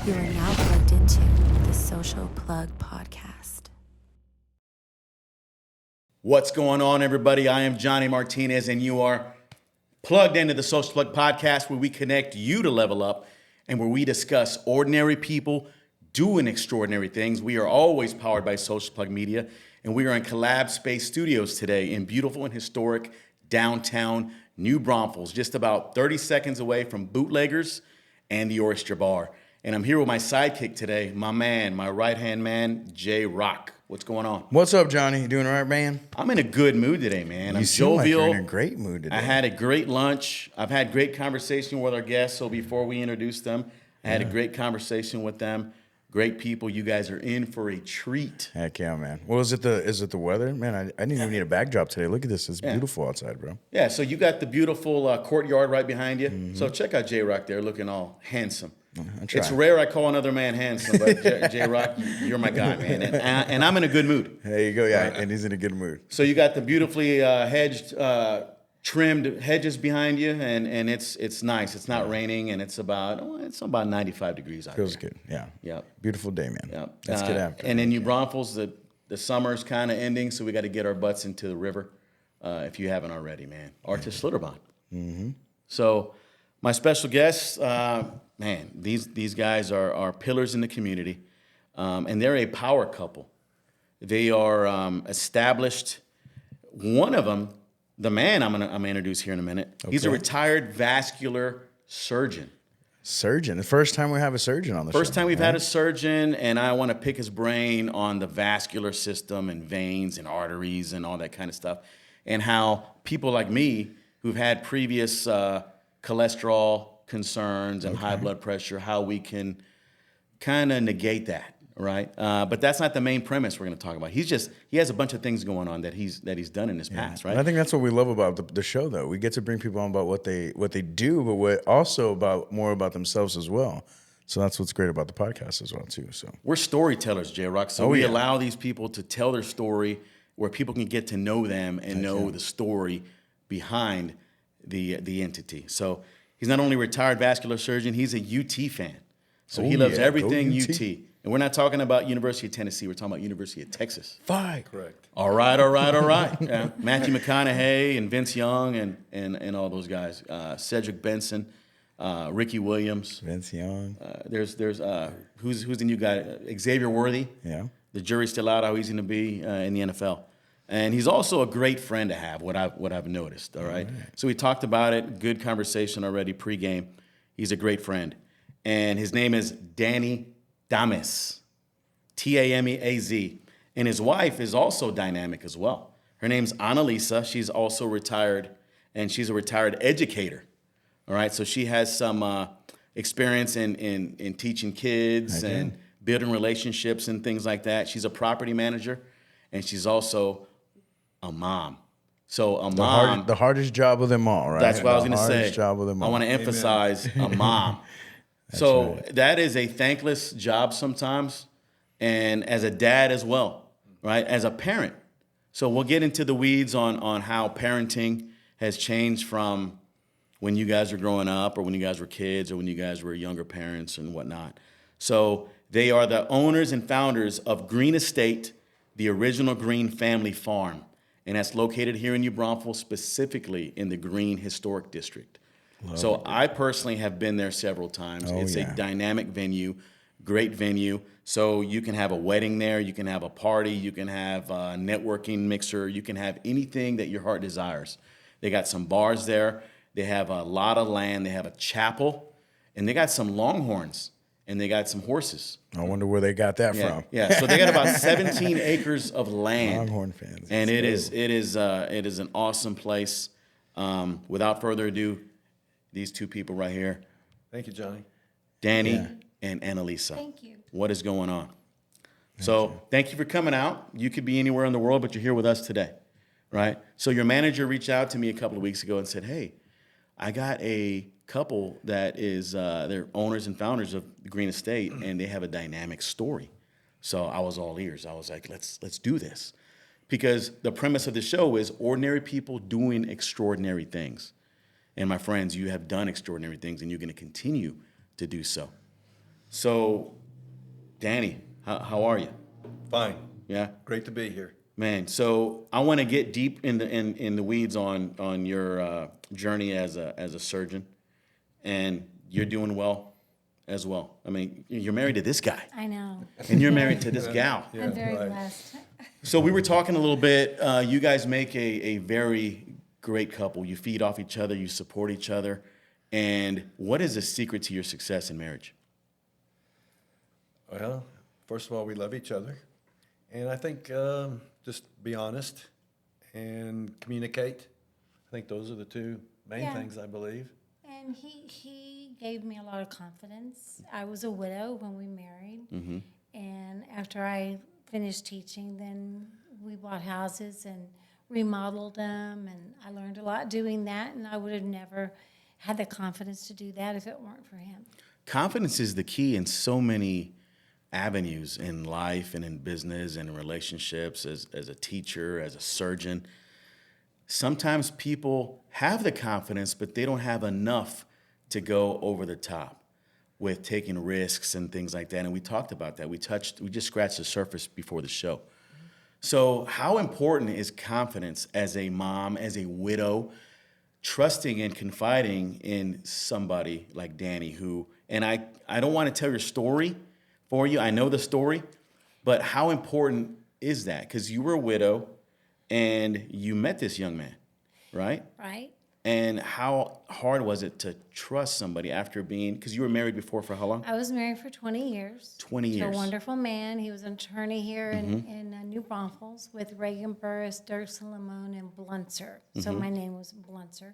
You are now plugged into the Social Plug Podcast. What's going on, everybody? I am Johnny Martinez, and you are plugged into the Social Plug Podcast, where we connect you to level up and where we discuss ordinary people doing extraordinary things. We are always powered by Social Plug Media, and we are in Collab Space Studios today in beautiful and historic downtown New Braunfels, just about 30 seconds away from Bootleggers and the Oyster Bar. And I'm here with my sidekick today, my man, my right-hand man, Jay Rock. What's going on? What's up, Johnny? You doing all right, man? I'm in a good mood today, man. I'm seem jovial. like you're in a great mood today. I had a great lunch. I've had great conversation with our guests. So before we introduce them, I had a great conversation with them. Great people. You guys are in for a treat. Heck yeah, man. Well, is it the weather? Man, I didn't even need a backdrop today. Look at this. It's beautiful outside, bro. Yeah, so you got the beautiful courtyard right behind you. Mm-hmm. So check out J-Rock there looking all handsome. It's rare I call another man handsome, but J-Rock, you're my guy, man. And I'm in a good mood. There you go, yeah, and he's in a good mood. So you got the beautifully hedged, trimmed hedges behind you, and it's nice. It's not raining, and it's about 95 degrees out Feels there. good, yeah. Yep. Beautiful day, man. Yep. Let's get after it. And in New Braunfels, the summer's kind of ending, so we got to get our butts into the river, if you haven't already, man. Or to Slitterbahn. Mm-hmm. So my special guests, man, these guys are pillars in the community, and they're a power couple. They are established. One of them, the man I'm gonna introduce here in a minute. Okay. He's a retired vascular surgeon. Surgeon. The first time we have a surgeon on the show. First time we've had a surgeon, and I want to pick his brain on the vascular system and veins and arteries and all that kind of stuff, and how people like me who've had previous cholesterol concerns and high blood pressure, how we can kind of negate that, right? But that's not the main premise we're going to talk about. He has a bunch of things going on that he's done in his past, right? And I think that's what we love about the show, though. We get to bring people on about what they do, but also more about themselves as well. So that's what's great about the podcast as well, too. So we're storytellers, J-Rock. So we allow these people to tell their story where people can get to know them and know the story behind the entity. So he's not only a retired vascular surgeon, he's a UT fan. So he loves everything UT. And we're not talking about University of Tennessee, we're talking about University of Texas. Fight. Correct. All right. Yeah. Matthew McConaughey and Vince Young and all those guys. Cedric Benson, Ricky Williams. Vince Young. There's who's the new guy? Xavier Worthy. Yeah. The jury's still out how he's going to be in the NFL. And he's also a great friend to have, what I've noticed, all right? So we talked about it, good conversation already pregame. He's a great friend. And his name is Danny Tamez, Tameaz. And his wife is also dynamic as well. Her name's Anna Lisa. She's also retired, and she's a retired educator, all right? So she has some experience in teaching kids and building relationships and things like that. She's a property manager, and she's also a mom. So a mom. The hardest job of them all, right? That's what I was going to say. The hardest job of them all. I want to emphasize a mom. That is a thankless job sometimes, and as a dad as well, right? As a parent. So we'll get into the weeds on how parenting has changed from when you guys were growing up or when you guys were kids or when you guys were younger parents and whatnot. So they are the owners and founders of Gruene Estate, the original Gruene Family Farm. And that's located here in New Braunfels, specifically in the Gruene Historic District. So I personally have been there several times. It's a dynamic venue, great venue. So you can have a wedding there, you can have a party, you can have a networking mixer, you can have anything that your heart desires. They got some bars there. They have a lot of land. They have a chapel, and they got some longhorns, and they got some horses. I wonder where they got that from. Yeah, so they got about 17 acres of land. Longhorn fans. And it is an awesome place. Without further ado, these two people right here. Thank you, Johnny. Danny and Anna Lisa. Thank you. What is going on? Thank you for coming out. You could be anywhere in the world, but you're here with us today, right? So your manager reached out to me a couple of weeks ago and said, hey, I got a couple that is, they're owners and founders of the Gruene Estate, and they have a dynamic story. So I was all ears. I was like, let's do this. Because the premise of the show is ordinary people doing extraordinary things. And my friends, you have done extraordinary things, and you're going to continue to do so. So, Danny, how are you? Fine. Yeah, Great to be here. man. So I want to get deep in the weeds on your journey as a surgeon, and you're doing well as well. I mean, you're married to this guy, I know. and you're married to this gal. I'm very right. blessed. So we were talking a little bit. You guys make a very great couple. You feed off each other. You support each other. And what is the secret to your success in marriage? Well, first of all, we love each other. And I think just be honest and communicate. I think those are the two main Yeah. things, I believe. And he gave me a lot of confidence. I was a widow when we married. And after I finished teaching, then we bought houses and remodeled them. And I learned a lot doing that. And I would have never had the confidence to do that if it weren't for him. Confidence is the key in so many avenues in life and in business and in relationships, as a teacher, as a surgeon. Sometimes people have the confidence, but they don't have enough to go over the top with taking risks and things like that. And we talked about that. We just scratched the surface before the show. So how important is confidence as a mom, as a widow, trusting and confiding in somebody like Danny, who, and I don't want to tell your story for you. I know the story, but how important is that? Because you were a widow and you met this young man, right? Right? And how hard was it to trust somebody after being, because you were married before for how long? I was married for 20 years. 20 To a years. wonderful man. He was an attorney here in New Braunfels with Reagan Burris, Dirksen Limon, and Blunzer. So my name was Blunzer.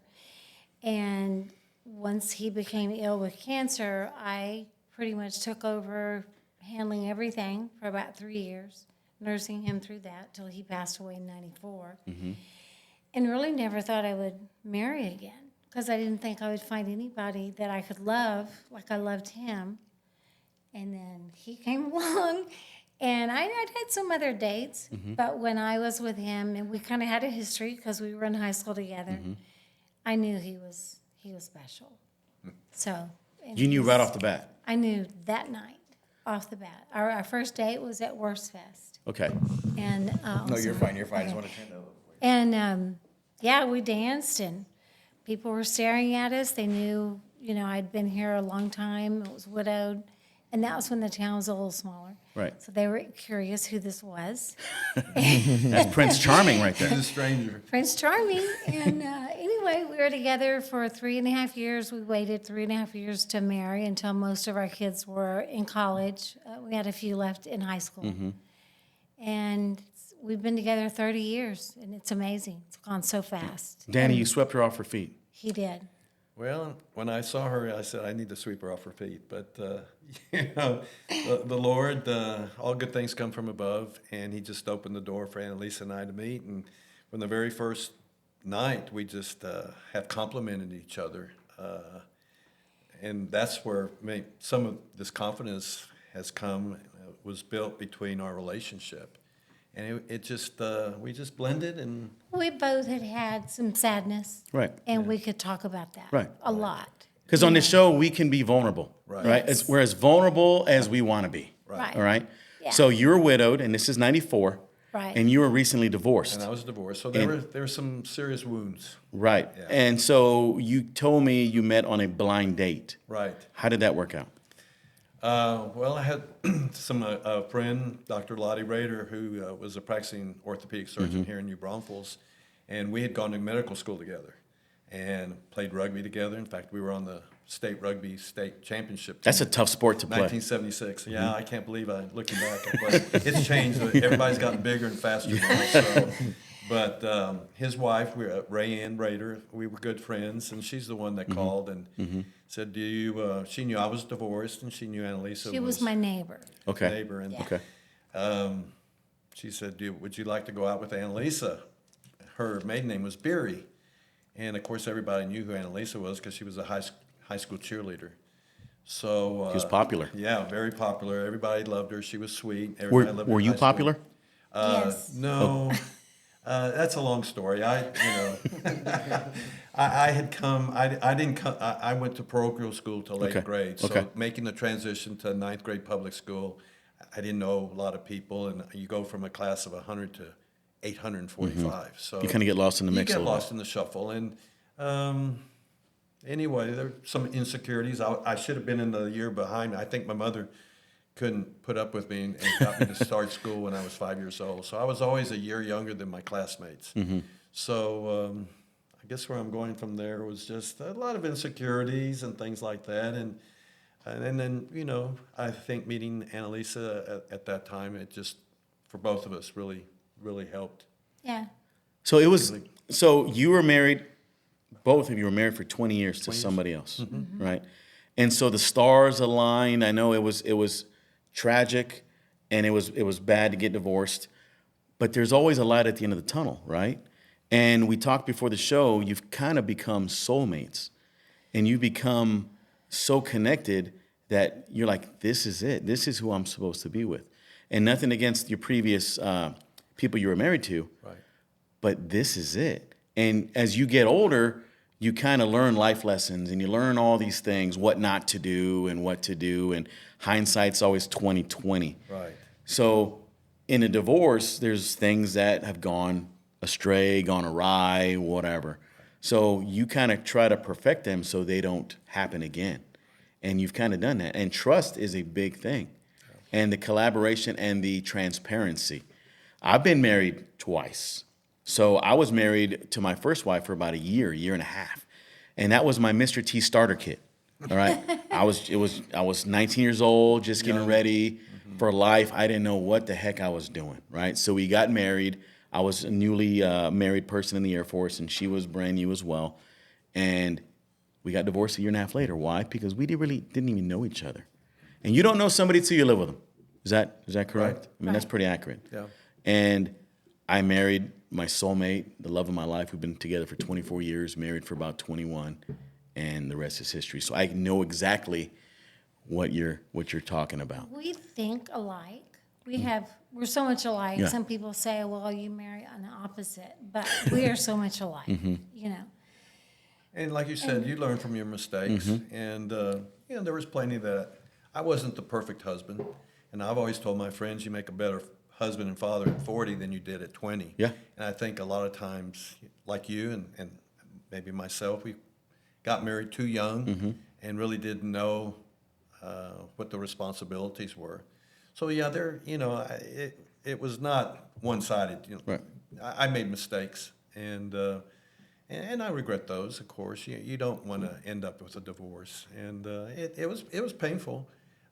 And once he became ill with cancer, I pretty much took over handling everything for about 3 years, nursing him through that till he passed away in 94. And really never thought I would marry again because I didn't think I would find anybody that I could love like I loved him. And then he came along, and I'd had some other dates, but when I was with him, and we kind of had a history because we were in high school together, I knew he was special. So and You knew he's- right off the bat. I knew that night off the bat. Our first date was at Worst Fest, Okay. and No, you're fine. You're fine. I just Okay. want to turn that over. And yeah, we danced, and people were staring at us. They knew, I'd been here a long time. It was widowed, and that was when the town was a little smaller. Right. So they were curious who this was. That's Prince Charming right He's there. a stranger. Prince Charming. And anyway, we were together for 3.5 years. We waited 3.5 years to marry until most of our kids were in college. We had a few left in high school. And we've been together 30 years, and it's amazing. It's gone so fast. Danny, And you swept her off her feet. He did. Well, when I saw her, I said, I need to sweep her off her feet. But, the Lord, all good things come from above, and he just opened the door for Anna Lisa and I to meet. And from the very first night, we just have complimented each other. And that's where some of this confidence has come, was built between our relationship. And it just, we just blended and We both had some sadness. Right. And we could talk about that. Right. A lot. Because on this show, we can be vulnerable, Right. right? Yes. We're as vulnerable as we want to be, Right. all right? Yeah. So you're widowed, and this is 94, Right. and you were recently divorced. I was divorced. So there were some serious wounds. Right. Yeah. And so you told me you met on a blind date. Right. How did that work out? Well, I had a friend, Dr. Lottie Rader, who was a practicing orthopedic surgeon here in New Braunfels, and we had gone to medical school together and played rugby together. In fact, we were on the state championship team. That's a tough sport to play. 1976. Yeah, I can't believe looking back. But it's changed. Everybody's gotten bigger and faster now. So. But his wife, Ray Ann Rader, we were good friends, and she's the one that called and said, "Do you?" She knew I was divorced, and she knew Anna Lisa She was my neighbor. Okay. neighbor. And Okay. she said, "Would you like to go out with Anna Lisa?" Her maiden name was Beery, and of course everybody knew who Anna Lisa was because she was a high school cheerleader. So She was popular. Yeah, very popular. Everybody loved her. She was sweet. Everybody loved her Were in you high school. popular? Yes. No. That's a long story. I had come. I didn't come. I went to parochial school till eighth Okay. grade. So Okay. making the transition to ninth grade public school, I didn't know a lot of people, and you go from a class of 100 to 845. So You kind of get lost in the you mix a get little lost in the shuffle. And anyway, there were some insecurities. I should have been in the year behind. I think my mother couldn't put up with me and got me to start school when I was 5 years old. So I was always a year younger than my classmates. So I guess where I'm going from there was just a lot of insecurities and things like that. And then, I think meeting Annalisa at that time, it just, for both of us, really, really helped. Yeah. So it was. So you were married. Both of you were married for 20 years to somebody else, right? And so the stars aligned. I know it was tragic, and it was bad to get divorced, but there's always a light at the end of the tunnel, right? And we talked before the show. You've kind of become soulmates, and you become so connected that you're like, this is it. This is who I'm supposed to be with. And nothing against your previous people you were married to, Right. but this is it. And as you get older, you kind of learn life lessons, and you learn all these things, what not to do and what to do. And hindsight's always 20/20. Right. So in a divorce, there's things that have gone astray, gone awry, whatever. So you kind of try to perfect them so they don't happen again. And you've kind of done that. And trust is a big thing. And the collaboration and the transparency. I've been married twice. So I was married to my first wife for about a year and a half. And that was my Mr. T starter kit. All right. I was 19 years old, just getting ready for life. I didn't know what the heck I was doing. Right. So we got married. I was a newly married person in the Air Force, and she was brand new as well. And we got divorced a year and a half later. Why? Because we didn't even know each other. And you don't know somebody till you live with them. Is that correct? Right. I mean, that's pretty accurate. Yeah. And I married my soulmate, the love of my life. We've been together for 24 years, married for about 21, and the rest is history. So I know exactly what you're talking about. We think alike. We're so much alike. Yeah. Some people say, well, you marry on the opposite, but we are so much alike, And like you said, you learn from your mistakes. And, there was plenty that I wasn't the perfect husband. And I've always told my friends, you make a better husband and father at 40 than you did at 20. Yeah. And I think a lot of times, like you and maybe myself, we got married too young and really didn't know what the responsibilities were. So yeah, it was not one-sided. Right. I made mistakes, and I regret those. Of course, you don't want to end up with a divorce, and it was painful,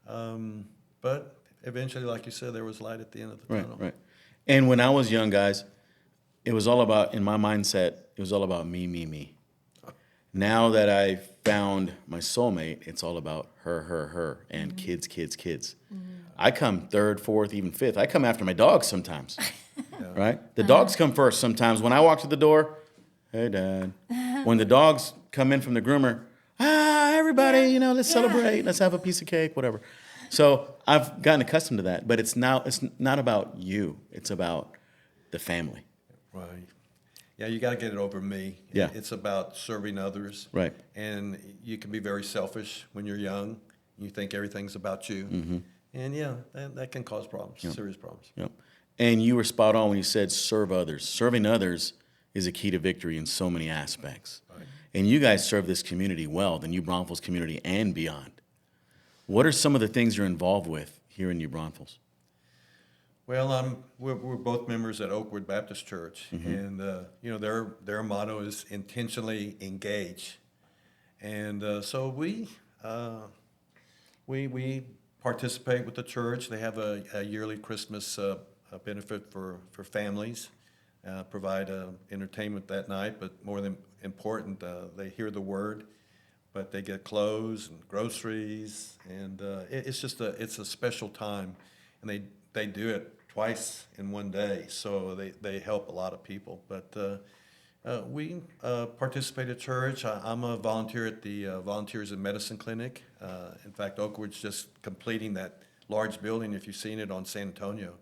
but eventually, like you said, there was light at the end of the tunnel. Right. And when I was young, guys, it was all about, in my mindset, it was all about me. Now that I found my soulmate, it's all about her, and kids. I come third, fourth, even fifth. I come after my dogs sometimes, right? The dogs come first sometimes. When I walk to the door, hey, Dad. When the dogs come in from the groomer, everybody, let's celebrate. Let's have a piece of cake, whatever. So I've gotten accustomed to that. But it's not about you. It's about the family. Right. Yeah, you got to get it over me. Yeah. It's about serving others. Right. And you can be very selfish when you're young. You think everything's about you. And yeah, that can cause problems, serious problems. Yep. And you were spot on when you said serve others. Serving others is a key to victory in so many aspects. Right. And you guys serve this community well, the New Braunfels community and beyond. What are some of the things you're involved with here in New Braunfels? Well, we're both members at Oakwood Baptist Church, and their motto is intentionally engage, and so we participate with the church. They have a yearly Christmas benefit for families, provide entertainment that night, but more than important, they hear the word, but they get clothes and groceries, and it's a special time, and they do it twice in one day, so they help a lot of people. But we participate at church. I'm a volunteer at the Volunteers in Medicine Clinic. In fact, Oakwood's just completing that large building, if you've seen it on San Antonio.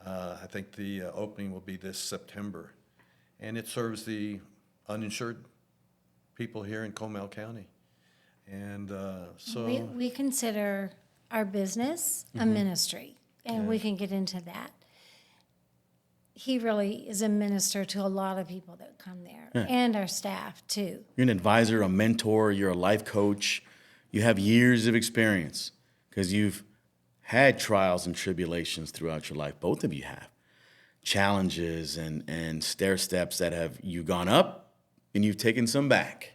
I think the opening will be this September. And it serves the uninsured people here in Comal County. And We consider our business a ministry, and we can get into that. He really is a minister to a lot of people that come there, and our staff too. You're an advisor, a mentor, you're a life coach. You have years of experience because you've had trials and tribulations throughout your life. Both of you have. Challenges and stair steps that have you gone up and you've taken some back.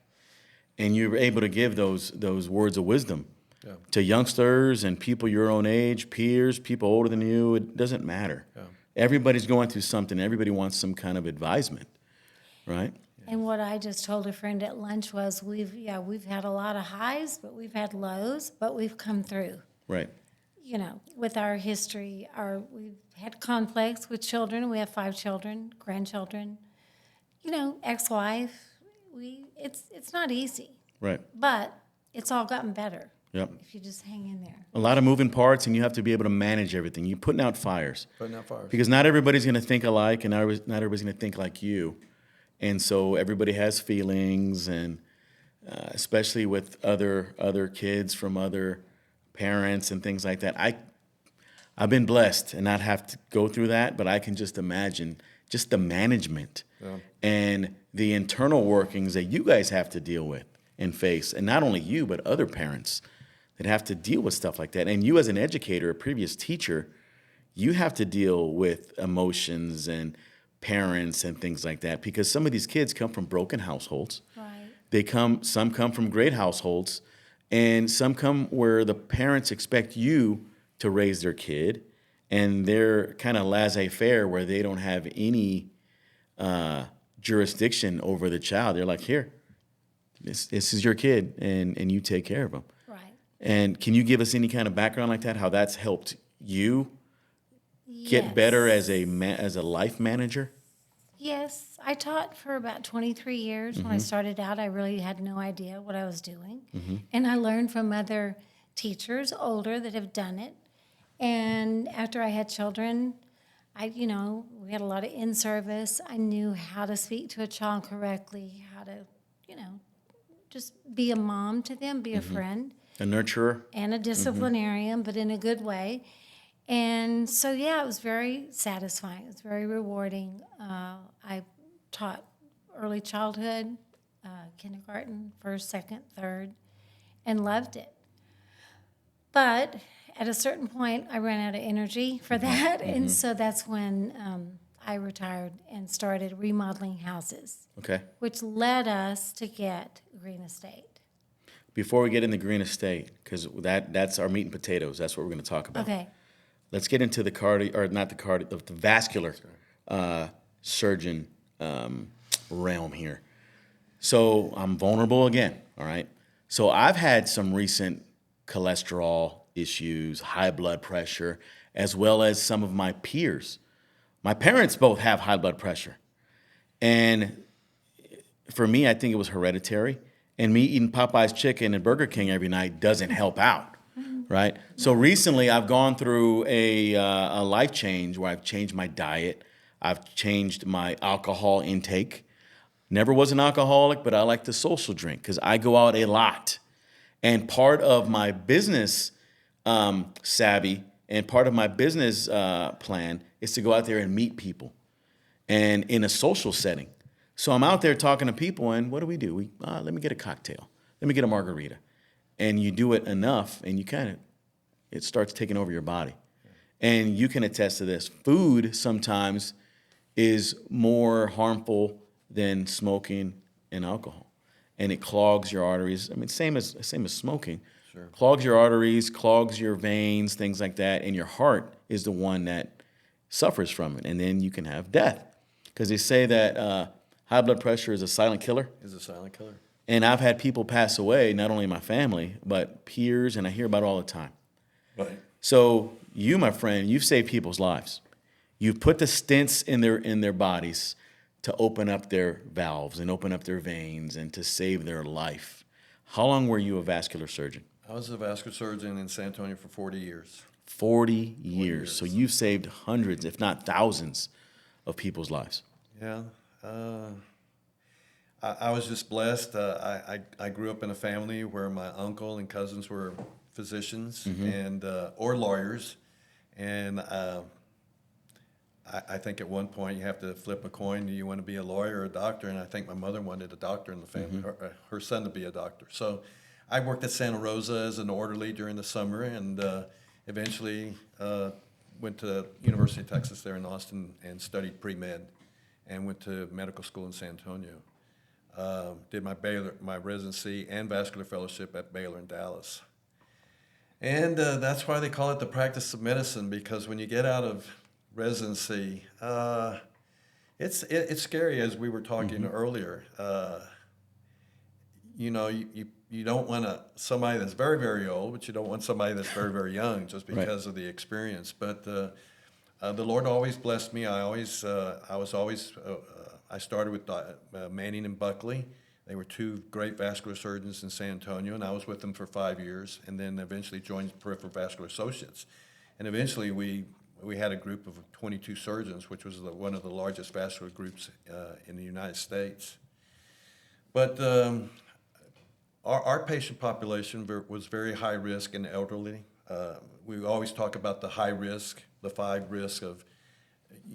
And you're able to give those words of wisdom to youngsters and people your own age, peers, people older than you. It doesn't matter. Yeah. Everybody's going through something. Everybody wants some kind of advisement, right? And what I just told a friend at lunch was we've had a lot of highs, but we've had lows, but we've come through. Right. You know, with our history, we've had conflicts with children. We have 5 children, grandchildren. You know, ex-wife. It's not easy. Right. But it's all gotten better. Yep. If you just hang in there. A lot of moving parts, and you have to be able to manage everything. You're putting out fires. Because not everybody's going to think alike, and not everybody's going to think like you. And so everybody has feelings, and especially with other kids from other parents and things like that. I've been blessed and not have to go through that, but I can just imagine just the management and the internal workings that you guys have to deal with and face. And not only you, but other parents that have to deal with stuff like that. And you as an educator, a previous teacher, you have to deal with emotions and parents and things like that, because some of these kids come from broken households. Right. Some come from great households, and some come where the parents expect you to raise their kid, and they're kind of laissez-faire where they don't have any jurisdiction over the child. They're like, here, this is your kid, and you take care of them. Right. And can you give us any kind of background like that, how that's helped you get better as a life manager? Yes. I taught for about 23 years. When I started out, I really had no idea what I was doing. And I learned from other teachers, older, that have done it. And after I had children, we had a lot of in-service. I knew how to speak to a child correctly, how to, just be a mom to them, be a friend. A nurturer. And a disciplinarian, but in a good way. And so, it was very satisfying. It was very rewarding. I taught early childhood, kindergarten, first, second, third, and loved it. But at a certain point, I ran out of energy for that, and so that's when I retired and started remodeling houses. Okay. Which led us to get Gruene Estate. Before we get into Gruene Estate, because that's our meat and potatoes. That's what we're going to talk about. Okay. Let's get into the vascular surgeon realm here. So I'm vulnerable again, all right? So I've had some recent cholesterol issues, high blood pressure, as well as some of my peers. My parents both have high blood pressure. And for me, I think it was hereditary. And me eating Popeye's chicken and Burger King every night doesn't help out, right? So recently, I've gone through a life change where I've changed my diet. I've changed my alcohol intake. Never was an alcoholic, but I like to social drink because I go out a lot. And part of my business savvy and part of my business plan is to go out there and meet people and in a social setting. So I'm out there talking to people, and what do? Let me get a cocktail. Let me get a margarita. And you do it enough, and it starts taking over your body. And you can attest to this. Food sometimes is more harmful than smoking and alcohol. And it clogs your arteries. I mean, same as smoking. Sure. Clogs your arteries, clogs your veins, things like that. And your heart is the one that suffers from it. And then you can have death. Because they say that high blood pressure is a silent killer. And I've had people pass away, not only in my family, but peers, and I hear about it all the time. Right. So you, my friend, you've saved people's lives. You've put the stents in their bodies to open up their valves and open up their veins and to save their life. How long were you a vascular surgeon? I was a vascular surgeon in San Antonio for 40 years. 40 years. So you've saved hundreds, if not thousands, of people's lives. Yeah. I was just blessed. I grew up in a family where my uncle and cousins were physicians and or lawyers, and I think at one point you have to flip a coin. Do you want to be a lawyer or a doctor? And I think my mother wanted a doctor in the family, her son to be a doctor. So I worked at Santa Rosa as an orderly during the summer, and eventually went to University of Texas there in Austin and studied pre-med, and went to medical school in San Antonio. Did my residency and vascular fellowship at Baylor in Dallas. And that's why they call it the practice of medicine, because when you get out of residency, it's scary, as we were talking earlier. You know, you don't want somebody that's very, very old, but you don't want somebody that's very, very young just because of the experience. But the Lord always blessed me. I started with Manning and Buckley. They were two great vascular surgeons in San Antonio, and I was with them for 5 years, and then eventually joined Peripheral Vascular Associates. And eventually we had a group of 22 surgeons, which was one of the largest vascular groups in the United States. But our patient population was very high risk and elderly. We always talk about the high risk, the 5 risks of,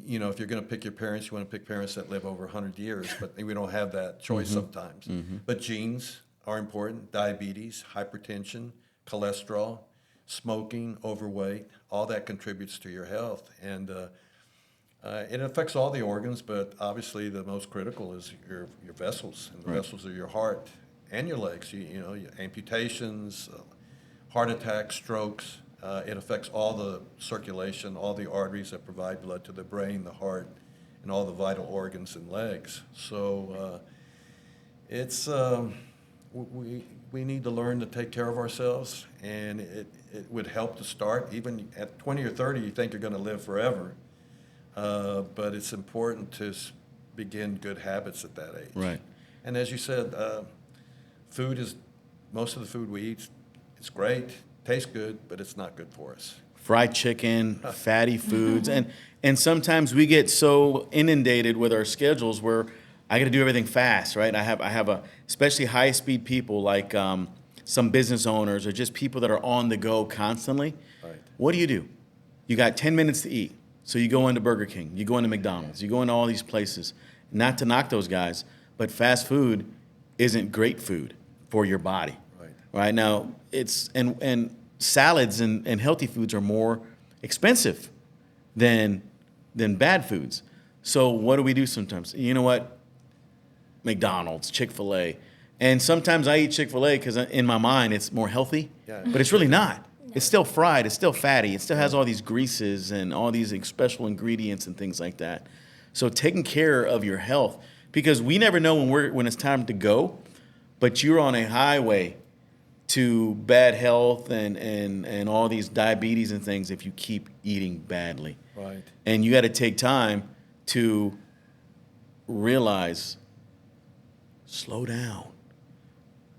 you know, if you're going to pick your parents, you want to pick parents that live over 100 years, but we don't have that choice sometimes. But genes are important: diabetes, hypertension, cholesterol, smoking, overweight, all that contributes to your health. And it affects all the organs, but obviously the most critical is your vessels, and the vessels are your heart and your legs. You know, amputations, heart attacks, strokes. It affects all the circulation, all the arteries that provide blood to the brain, the heart, and all the vital organs and legs. So it's we need to learn to take care of ourselves, and it would help to start. Even at 20 or 30, you think you're going to live forever, but it's important to begin good habits at that age. Right. And as you said, most of the food we eat, it's great, tastes good, but it's not good for us. Fried chicken, fatty foods, and sometimes we get so inundated with our schedules where I got to do everything fast, right? I have especially high speed people like some business owners or just people that are on the go constantly. Right. What do? You got 10 minutes to eat, so you go into Burger King, you go into McDonald's, you go into all these places. Not to knock those guys, but fast food isn't great food for your body. Right now, it's and salads and healthy foods are more expensive than bad foods. So what do we do sometimes? You know what? McDonald's, Chick-fil-A, and sometimes I eat Chick-fil-A because in my mind it's more healthy, but it's really not. It's still fried. It's still fatty. It still has all these greases and all these special ingredients and things like that. So taking care of your health, because we never know when it's time to go, but you're on a highway to bad health and all these diabetes and things if you keep eating badly. Right. And you got to take time to realize, slow down,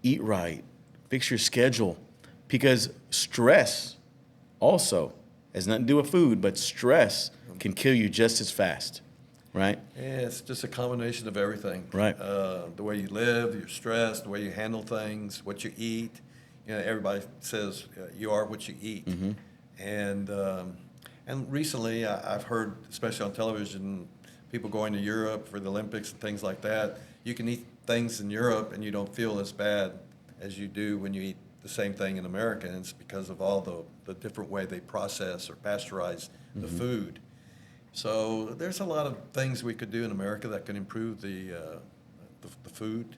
eat right, fix your schedule, because stress also has nothing to do with food, but stress can kill you just as fast, right? Yeah, it's just a combination of everything. Right. The way you live, your stress, the way you handle things, what you eat. You know, everybody says you are what you eat. And recently I've heard, especially on television, people going to Europe for the Olympics and things like that. You can eat things in Europe and you don't feel as bad as you do when you eat the same thing in America, and it's because of all the different way they process or pasteurize the food. So there's a lot of things we could do in America that could improve the food.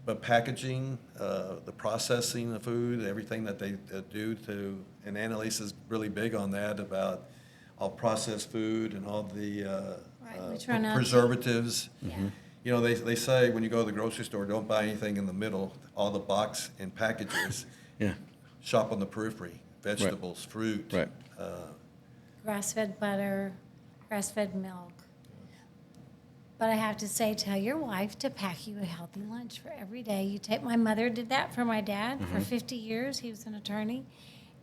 But packaging, the processing of food, everything that they do to, and Anna Lisa's really big on that, about all processed food and all the preservatives. You know, they say when you go to the grocery store, don't buy anything in the middle, all the box and packages. Shop on the periphery, vegetables, fruit. Right. Grass-fed butter, grass-fed milk. But I have to say, tell your wife to pack you a healthy lunch for every day. My mother did that for my dad for 50 years. He was an attorney.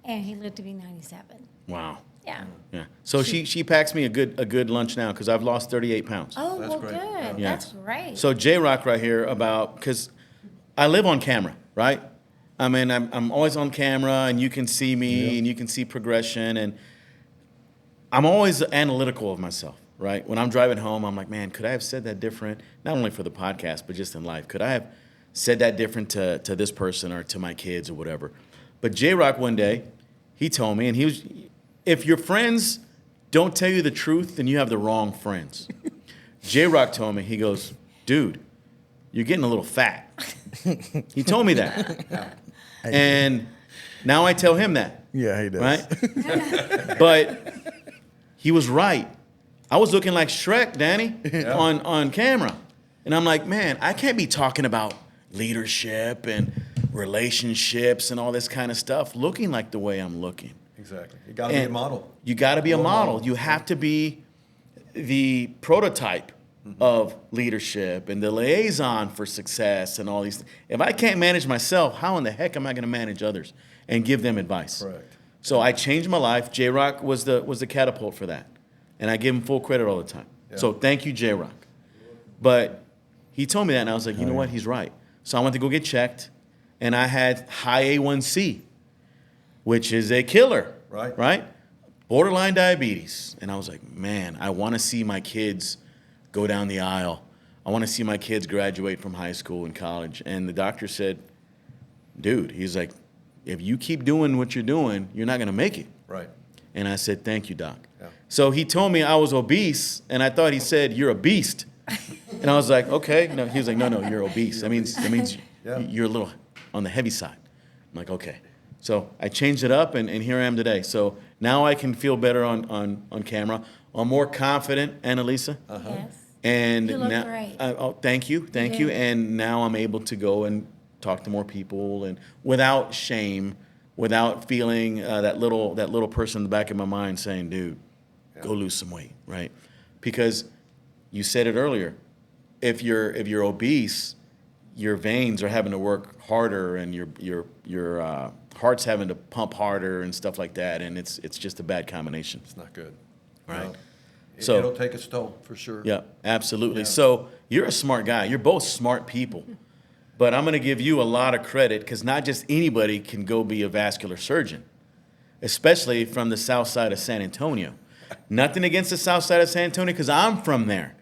and he lived to be 97. Wow. Yeah. Yeah. So she packs me a good lunch now because I've lost 38 pounds. Oh, That's well, great. good. Yeah. That's great. So J-Rock right here because I live on camera, right? I mean, I'm always on camera, and you can see me, and you can see progression, and I'm always analytical of myself, right? When I'm driving home, I'm like, man, could I have said that different? Not only for the podcast, but just in life. Could I have said that different to this person or to my kids or whatever? But J-Rock one day, he told me, and if your friends don't tell you the truth, then you have the wrong friends. J-Rock told me, he goes, dude, you're getting a little fat. He told me that. And now I tell him that. Yeah, he does. Right? But he was right. I was looking like Shrek, Danny, on camera. And I'm like, man, I can't be talking about leadership and relationships and all this kind of stuff looking like the way I'm looking. Exactly. You got to be a model. You got to be a Role model. model. You have to be the prototype of leadership and the liaison for success and all these things. If I can't manage myself, how in the heck am I going to manage others and give them advice? Correct. So I changed my life. J-Rock was the catapult for that. And I give him full credit all the time. Yeah. So thank you, J-Rock. But he told me that, and I was like, you know what? He's right. So I went to go get checked, and I had high A1C, which is a killer. Right. Right? Borderline diabetes. And I was like, man, I want to see my kids go down the aisle. I want to see my kids graduate from high school and college. And the doctor said, dude, he's like, if you keep doing what you're doing, you're not going to make it. Right. And I said, thank you, doc. Yeah. So he told me I was obese, and I thought he said, you're a beast. And I was like, okay. No, he was like, no, you're obese. That means Yeah. you're a little on the heavy side. I'm like, okay. So I changed it up, and here I am today. So now I can feel better on camera. I'm more confident, Anna Lisa. Yes. And You look now, great. thank you. do. And now I'm able to go and talk to more people, and without shame, without feeling that little person in the back of my mind saying, "Dude, go lose some weight," right? Because you said it earlier. If you're obese, your veins are having to work harder, and your heart's having to pump harder and stuff like that, and it's just a bad combination. It's not good. Right. No. So- It'll take its toll for sure. Yeah, absolutely. Yeah. So you're a smart guy. You're both smart people. But I'm going to give you a lot of credit because not just anybody can go be a vascular surgeon, especially from the south side of San Antonio. Nothing against the south side of San Antonio because I'm from there.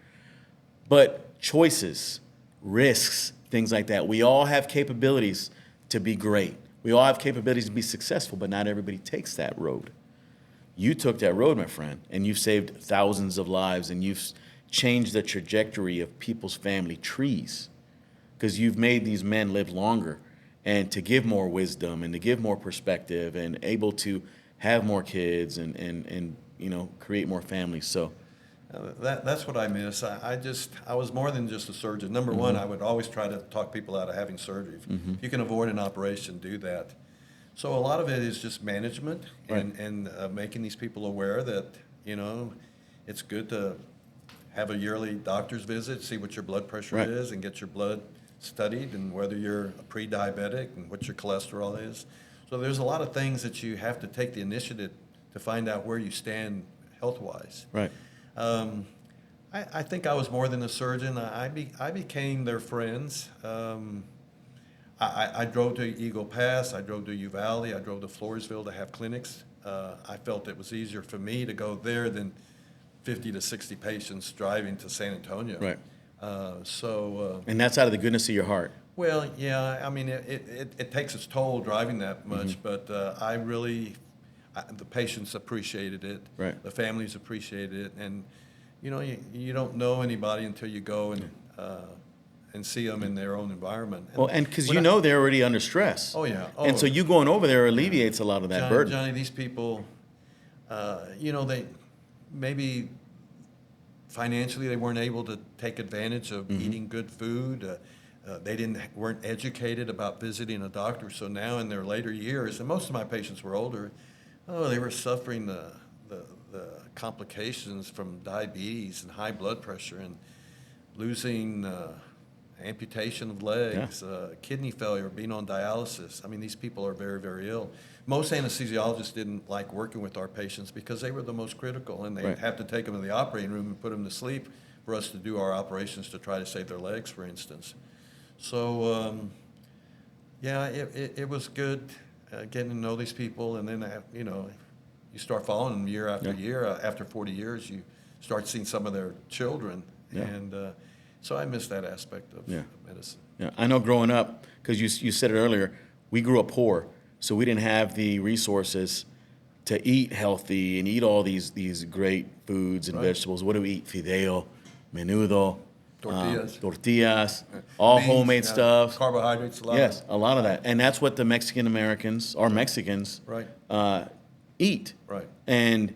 But choices, risks, things like that. We all have capabilities to be great. We all have capabilities to be successful, but not everybody takes that road. You took that road, my friend, and you've saved thousands of lives, and you've changed the trajectory of people's family trees because you've made these men live longer and to give more wisdom and to give more perspective and able to have more kids and create more families. So That's what I miss. I was more than just a surgeon. Number one, I would always try to talk people out of having surgery. If you can avoid an operation, do that. So a lot of it is just management and making these people aware that, it's good to have a yearly doctor's visit, see what your blood pressure Right. is, and get your blood studied, and whether you're a pre-diabetic and what your cholesterol is. So there's a lot of things that you have to take the initiative to find out where you stand health-wise. right. I think I was more than a surgeon. I became their friends. I drove to Eagle Pass. I drove to Uvalde. I drove to Floresville to have clinics. I felt it was easier for me to go there than 50 to 60 patients driving to San Antonio. Right. So, And that's out of the goodness of your heart. well, yeah, I mean, it takes its toll driving that much, but the patients appreciated it. Right. The families appreciated it. And, you don't know anybody until you go and see them in their own environment. Well, and because when they're already under stress. Oh, yeah. Oh, And so you going over there alleviates a lot of that burden. Johnny, these people, they maybe financially they weren't able to take advantage of eating good food. They weren't educated about visiting a doctor. So now in their later years, and most of my patients were older, they were suffering the complications from diabetes and high blood pressure and losing amputation of legs, kidney failure, being on dialysis. I mean, these people are very, very ill. Most anesthesiologists didn't like working with our patients because they were the most critical, and they'd have to take them to the operating room and put them to sleep for us to do our operations to try to save their legs, for instance. So, it was good getting to know these people, and then, you start following them year after year. After 40 years, you start seeing some of their children, and so I miss that aspect of medicine. Yeah, I know growing up, because you said it earlier, we grew up poor, so we didn't have the resources to eat healthy and eat all these great foods and vegetables. What do we eat? Fideo, menudo, tortillas, all Beans, homemade stuff. Carbohydrates, a lot. Yes, a lot of that. And that's what the Mexican Americans, or Mexicans, eat. Right. And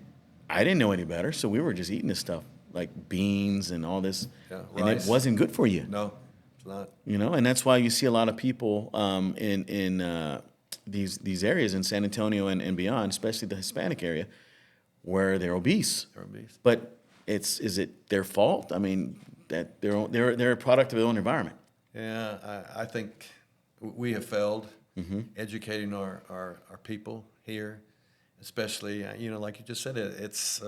I didn't know any better, so we were just eating this stuff, like beans and all this. Yeah, and rice. it wasn't good for you. No, it's not. And that's why you see a lot of people in these areas in San Antonio and beyond, especially the Hispanic area, where they're obese. But is it their fault? I mean, that they're a product of their own environment. Yeah, I think we have failed educating our people here, especially, like you just said, it's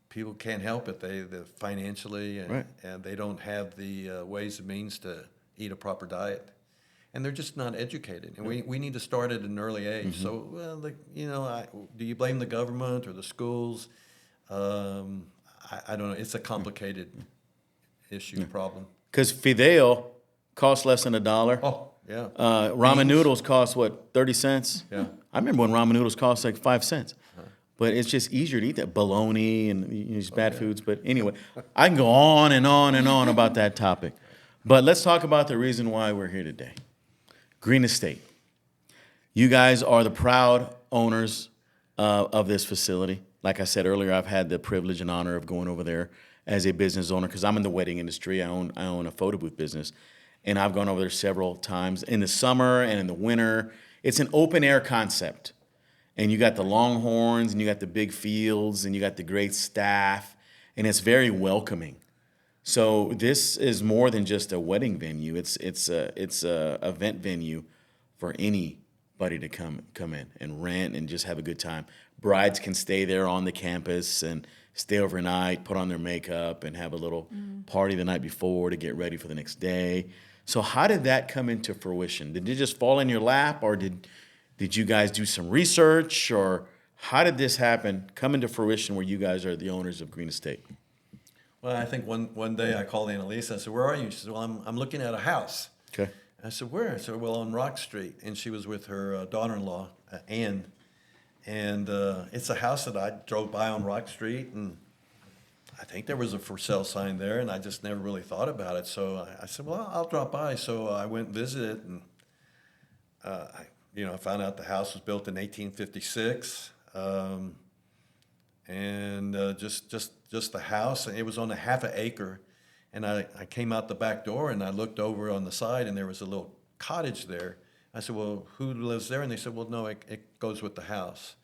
people can't help it. They financially, and they don't have the ways and means to eat a proper diet. And they're just not educated. And we need to start at an early age. So, do you blame the government or the schools? I don't know. It's a complicated issue, problem. Because fideo costs less than $1. Oh, yeah. Ramen noodles cost, what, 30 cents? Yeah. I remember when ramen noodles cost like 5 cents. But it's just easier to eat that bologna and these bad foods. But anyway, I can go on and on and on about that topic. But let's talk about the reason why we're here today. Gruene Estate. You guys are the proud owners of this facility. Like I said earlier, I've had the privilege and honor of going over there as a business owner because I'm in the wedding industry. I own a photo booth business, and I've gone over there several times in the summer and in the winter. It's an open air concept, and you got the longhorns, and you got the big fields, and you got the great staff, and it's very welcoming. So this is more than just a wedding venue. It's a event venue for anybody to come in and rent and just have a good time. Brides can stay there on the campus and stay overnight, put on their makeup, and have a little party the night before to get ready for the next day. So how did that come into fruition? Did it just fall in your lap, or did you guys do some research, or how did this happen, come into fruition where you guys are the owners of Gruene Estate? Well, I think one day I called Anna Lisa. I said, "Where are you?" She said, "Well, I'm looking at a house." Okay. I said, "Where?" I said, "Well, on Rock Street." And she was with her daughter-in-law, Ann. And it's a house that I drove by on Rock Street, and I think there was a for sale sign there, and I just never really thought about it. So I said, "Well, I'll drop by." So I went and visited, and I found out the house was built in 1856. And just the house, and it was on a half an acre. And I came out the back door, and I looked over on the side, and there was a little cottage there. I said, "Well, who lives there?" And they said, "Well, no, it goes with the house."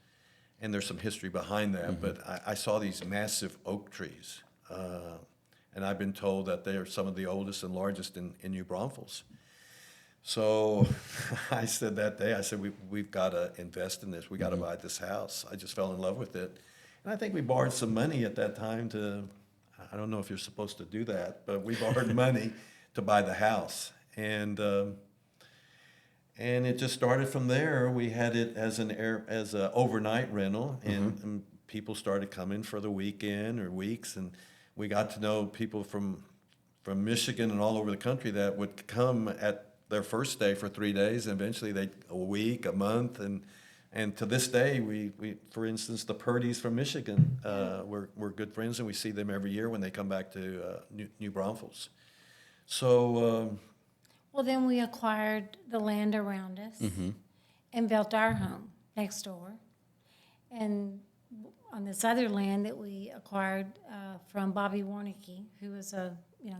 And there's some history behind that, but I saw these massive oak trees. And I've been told that they are some of the oldest and largest in New Braunfels. So I said that day, we've got to invest in this. We got to buy this house. I just fell in love with it. And I think we borrowed some money at that time I don't know if you're supposed to do that, but we borrowed money to buy the house. And it just started from there. We had it as an overnight rental, and people started coming for the weekend or weeks, and we got to know people from Michigan and all over the country that would come at their first day for 3 days, and eventually a week, a month, and to this day, we for instance, the Purdy's from Michigan, we're good friends, and we see them every year when they come back to New Braunfels. So. Well, then we acquired the land around us and built our home next door. And on this other land that we acquired from Bobby Warnicki, who was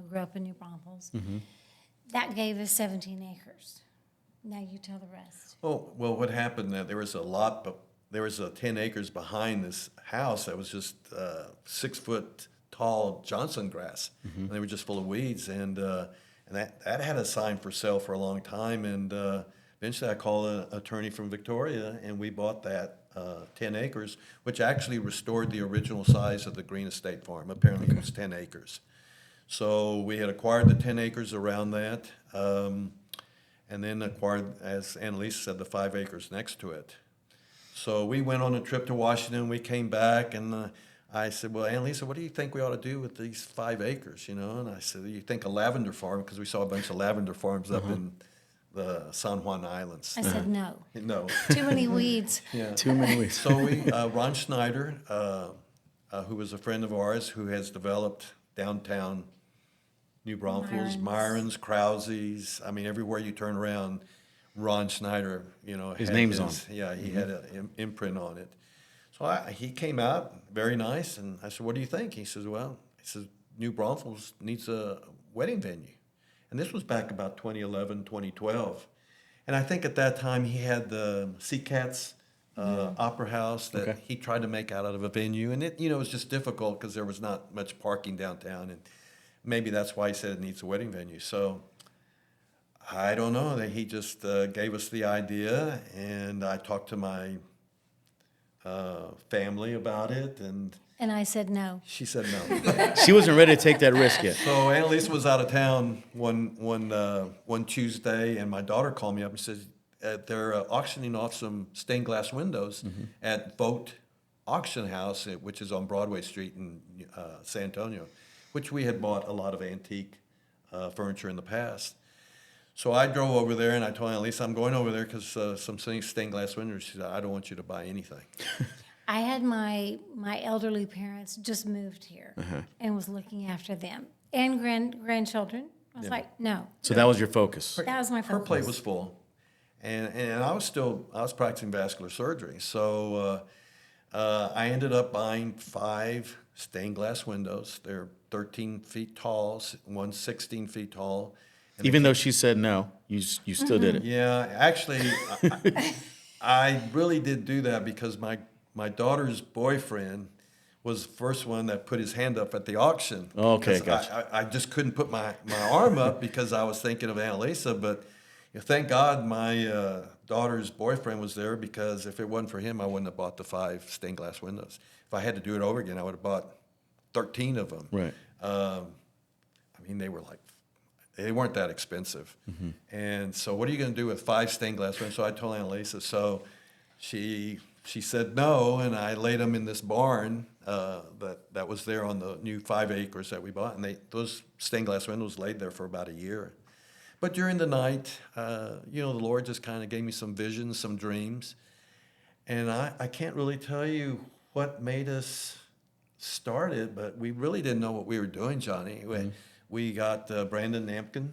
grew up in New Braunfels, that gave us 17 acres. Now you tell the rest. Oh, well, what happened there was a lot, but there was 10 acres behind this house that was just 6 foot tall Johnson grass. And they were just full of weeds. And And that had a sign for sale for a long time. And eventually I called an attorney from Victoria, and we bought that 10 acres, which actually restored the original size of the Gruene Estate farm. Apparently it was 10 acres. So we had acquired the 10 acres around that, and then acquired, as Anna Lisa said, the 5 acres next to it. So we went on a trip to Washington. We came back, and I said, well, Anna Lisa, what do you think we ought to do with these 5 acres, you know? And I said, you think a lavender farm, because we saw a bunch of lavender farms up in the San Juan Islands. I said no. No. Too many weeds. Yeah. Too many weeks. So we, Ron Schneider, who was a friend of ours, who has developed downtown New Braunfels, Myrons, Krause's. I mean, everywhere you turn around, Ron Schneider, you know, His had name's on. Yeah, he had an imprint on it. So he came out, very nice, and I said, what do you think? He says, well, New Braunfels needs a wedding venue. And this was back about 2011, 2012. And I think at that time he had the Sea Cats Opera House that he tried to make out of a venue. And it, you know, it was just difficult because there was not much parking downtown. And maybe that's why he said it needs a wedding venue. So I don't know. That he just gave us the idea, and I talked to my family about it, and I said no. she said no. She wasn't ready to take that risk yet. So Anna Lisa was out of town one Tuesday, and my daughter called me up and says they're auctioning off some stained glass windows at Vote Auction House, which is on Broadway Street in San Antonio, which we had bought a lot of antique furniture in the past. So I drove over there, and I told Anna Lisa, I'm going over there because some stained glass windows. She said, I don't want you to buy anything. I had my elderly parents just moved here and was looking after them and grandchildren. I was like, no. So that was your focus. That was my focus. Her plate was full, and I was practicing vascular surgery. So I ended up buying 5 stained glass windows. They're 13 feet tall, one's 16 feet tall. And Even though she said no, you still did it. Yeah, actually, I really did do that because my daughter's boyfriend was the first one that put his hand up at the auction. Okay, Because gotcha. I just couldn't put my arm up because I was thinking of Anna Lisa, but thank God my daughter's boyfriend was there, because if it wasn't for him, I wouldn't have bought the 5 stained glass windows. If I had to do it over again, I would have bought 13 of them. Right. I mean, they weren't that expensive. And so what are you going to do with 5 stained glass windows? So I told Anna Lisa. So she said no, and I laid them in this barn that was there on the new 5 acres that we bought. And those stained glass windows laid there for about a year. But during the night, the Lord just kind of gave me some visions, some dreams. And I can't really tell you what made us start it, but we really didn't know what we were doing, Johnny. We got Brandon Nampkin,